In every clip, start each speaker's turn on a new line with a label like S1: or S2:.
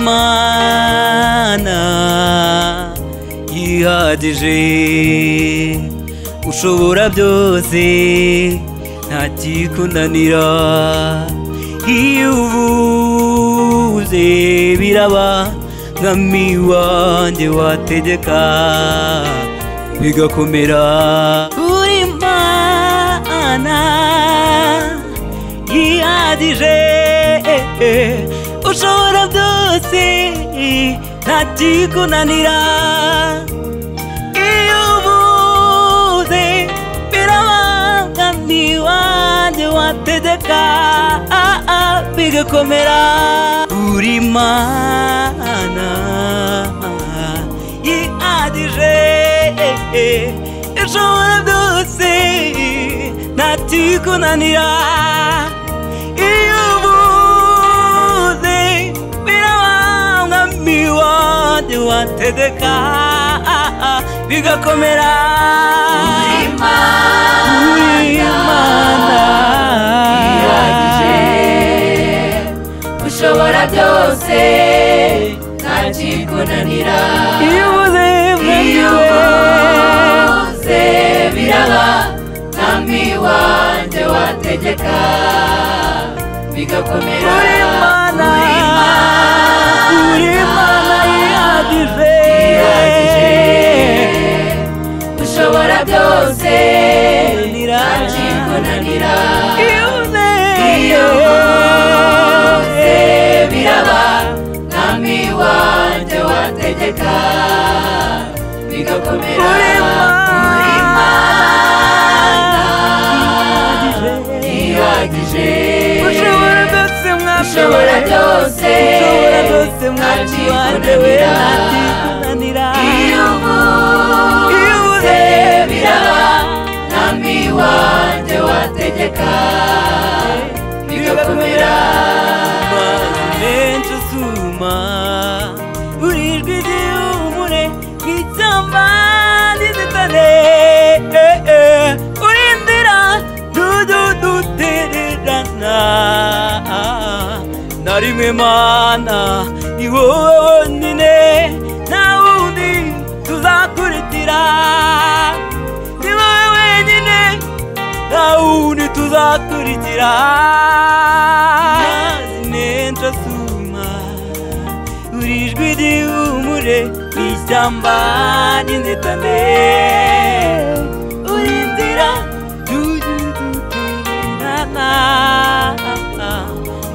S1: Imana yihagije, ushobora byose nta kikunanira. Iyo uvuze biraba, mwami wanjye wategeka bigakomera. Uri Imana yihagije, ushobora byose nta kikunanira. Iyo uvuze biraba, mwami wanjye wategeka bigakomera. Uri Imana yihagije, ushobora byose nta kikunanira. Iyo uvuze biraba, mwami wanjye wategeka bigakomera.
S2: Uri Imana yihagije, ushobora byose nta kikunanira.
S1: Iyo uvuze
S2: biraba, mwami wanjye wategeka bigakomera.
S1: Uri Imana yihagije,
S2: ushobora byose nta kikunanira. Iyo uvuze biraba, mwami wanjye wategeka bigakomera. Uri Imana yihagije, ushobora byose nta kikunanira. Iyo uvuze biraba, mwami wanjye wategeka bigakomera.
S1: menshi usuma, uri ijwi ry'ihumure nk'ishyamba ry'inzitane. Uri inzira dutererana na rimwe. Mana ni wowe wonyine, nta wundi tuzakurikira. Ni wowe wenyine, nta wundi tuzakurikira. Menshi asuma, uri ijwi ry'ihumure nk'ishyamba ry'inzitane. Uri inzira dutererana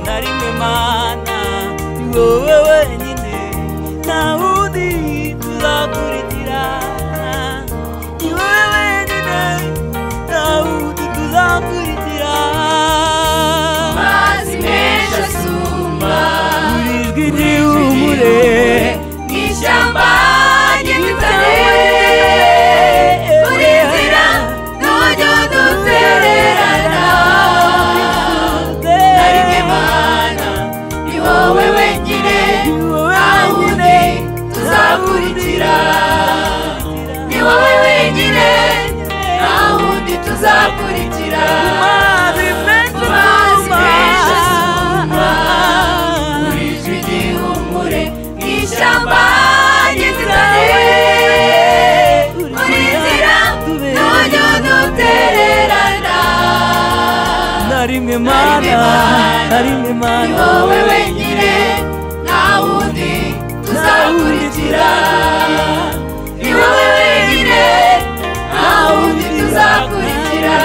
S1: na rimwe. Mana ni wowe wenyine, nta wundi tuzakurikira. Ni wowe wenyine, nta wundi tuzakurikira.
S2: Amazi menshi asuma,
S1: uri ijwi ry'ihumure
S2: nk'ishyamba ry'inzitane. Uri inzira ntujya udutererana na rimwe. Mana ni wowe wenyine, nta wundi tuzakurikira. Ni wowe wenyine, nta wundi tuzakurikira. Amazi menshi asuma, uri ijwi ry'ihumure nk'ishyamba ry'inzitane. Uri inzira ntujya udutererana
S1: na rimwe. Mana na rimwe. Mana
S2: ni wowe wenyine, nta wundi tuzakurikira. Ni wowe wenyine, nta wundi tuzakurikira.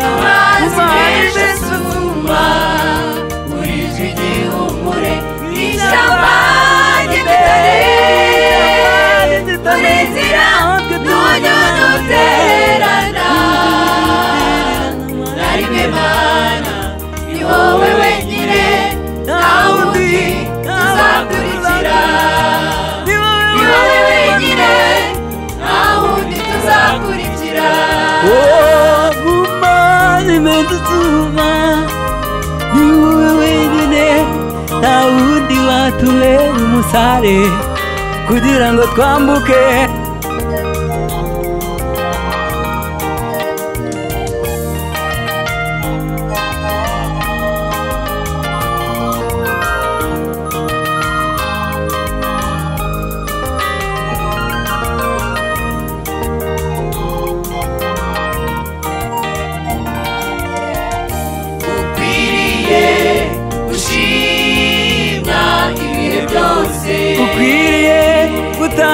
S2: Amazi menshi asuma, uri ijwi ry'ihumure nk'ishyamba ry'inzitane. Uri inzira ntujya udutererana na rimwe. Mana ni wowe wenyine, nta wundi tuzakurikira. Ni wowe wenyine, nta wundi tuzakurikira.
S1: Amazi menshi asuma, ni wowe wenyine, nta wundi watubera umusare kugira ngo twambuke.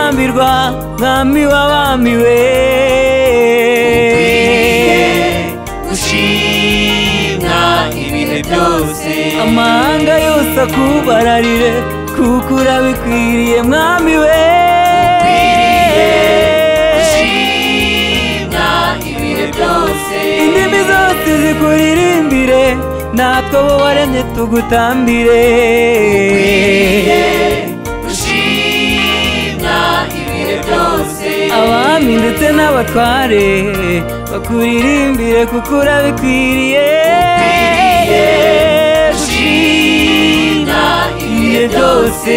S1: kurambirwa mwami w'abami we
S2: gushimwa ibihe byose
S1: amahanga yose akubararire kuko urabikwiriye mwami we
S2: gushimwa ibihe byose
S1: indimi zose zikuririmbire natwe abo waremye tugutambire
S2: gushimwa ibihe byose
S1: abami ndetse n'abatware bakuririmbire kuko urabikwiriye
S2: gushimwa ibihe byose